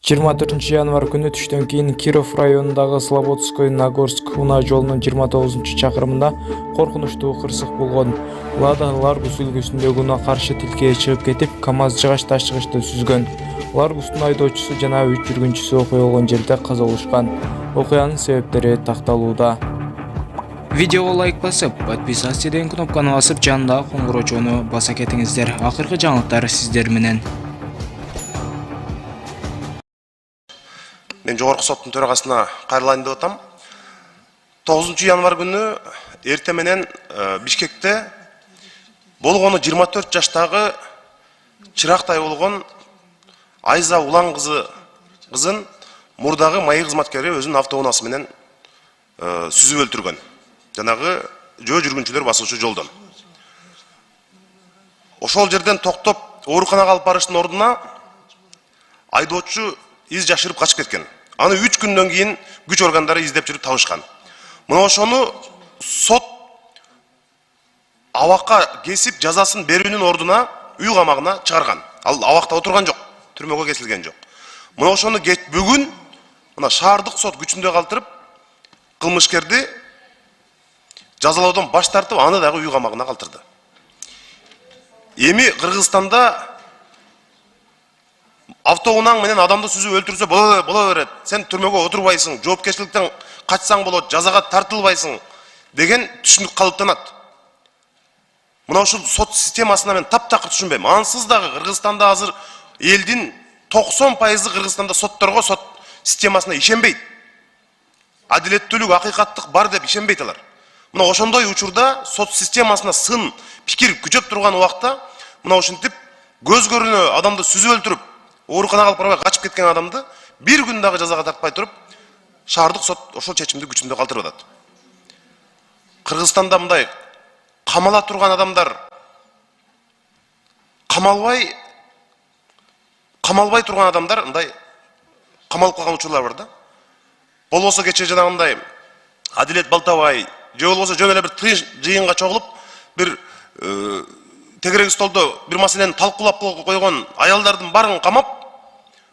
24 январ күнү түштөн кийин Киров районундагы Слободской-Нагорск унаа жолунун 29-чакырымында коркунучтуу кырсык болгон. Лада Ларгус үлгүсүндөгү унаа каршы тилкеге чыгып кетип, КАМАЗ жыгач ташчыгычты сүзгөн. Ларгустун айдоочусу жана 3 жүргүнчүсү окуя болгон жерде каза болушкан. Окуянын себептери такталууда. Видеого лайк басып, подписаться деген кнопканы басып, жанындагы коңгуроочону баса кетиңиздер. Акыркы жаңылыктар сиздер менен. Мен жогорку соттун төрагасына кайрылайын деп атам. 9 январ күнү эрте менен Бишкекте болгону 24 жаштагы чырактай болгон Айза Улан кызын мурдагы майы кызматкери өзүнүн автоунаасы менен сүзүп өлтүргөн. Жанагы жөө жүргүнчүлөр басуучу жолдон. Ошол жерден токтоп ооруканага алып барыштын ордуна айдоочу из жашырып качып кеткен. Аны 3 күндөн кийин күч органдары издеп жүрүп табышкан. Мына ошону сот абакка кесип жазасын берүүнүн ордуна үй камагына чыгарган. Ал абакта отурган жок, түрмөгө кесилген жок. Мына ошону бүгүн мына шаардык сот күчүндө калтырып, кылмышкерди жазалоодон баш тартып, аны дагы үй камагына калтырды. Эми Кыргызстанда автоунааң менен адамды сүзүп өлтүрсө боло берет. Сен түрмөгө отурбайсың, жоопкерчиликтен качсаң болот, жазага тартылбайсың деген түшүнүк калыптанат. Мына ушул сот системасына мен таптакыр түшүнбөйм. Ансыз дагы Кыргызстанда азыр элдин 90% Кыргызстанда сотторго, сот системасына ишенбейт. Адилеттүүлүк, акыйкаттык бар деп ишенбейт алар. Мына ошондой учурда сот системасына сын пикир күчөп турган убакта мына ушинтип көз көрүнө адамды сүзүп өлтүрүп, ооруканага алып барбай качып кеткен адамды бир күн дагы жазага тартпай туруп, шаардык сот ошол чечимди күчүндө калтырып атат. Кыргызстанда мындай камала турган адамдар камалбай турган адамдар мындай камалып калган учурлар бар да. Болбосо кече жанагындай Адилет Балтабай же болбосо жөн эле бир тыйын жыйынга чогулуп, бир тегерек столдо бир маселени талкуулап койгон аялдардын барын камап,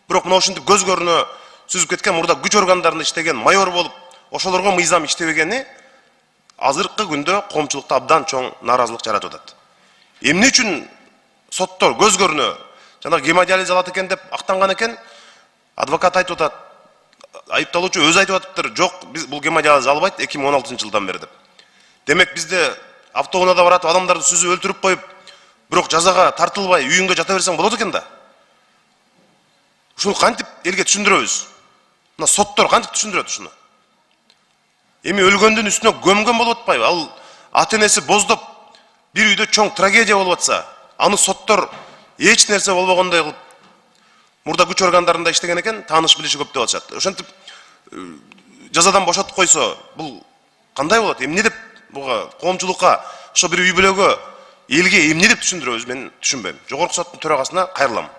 бирок мына ушинтип көз көрүнө сүзүп кеткен, мурда күч органдарында иштеген майор болуп, ошолорго мыйзам иштебегени азыркы күндө коомчулукта абдан чоң нааразылык жаратып атат. Эмне үчүн соттор көз көрүнө жана гемодиализ алат экен деп актанган экен, адвокат айтып атат, айыпталуучу өзү айтып атыптыр, жок, биз бул гемодиализ албайт 2016-жылдан бери деп. Демек бизде автоунаада баратып адамдарды сүзүп өлтүрүп коюп, бирок жазага тартылбай үйүңдө жата берсең болот экен да. Ушуну кантип элге түшүндүрөбүз? Мына соттор кантип түшүндүрөт ушуну? Эми өлгөндүн үстүнө көмгөн болуп атпайбы? Ал ата-энеси боздоп бир үйдө чоң трагедия болуп атса, аны соттор эч нерсе болбогондой кылып мурда күч органдарында иштеген экен, тааныш билиши көп деп атышат. Ошентип жазадан бошотуп койсо, бул кандай болот? Эмне деп буга коомчулукка, ошо бир үй бүлөгө, элге эмне деп түшүндүрөбүз, мен түшүнбөйм. Жогорку соттун төрагасына кайрылам.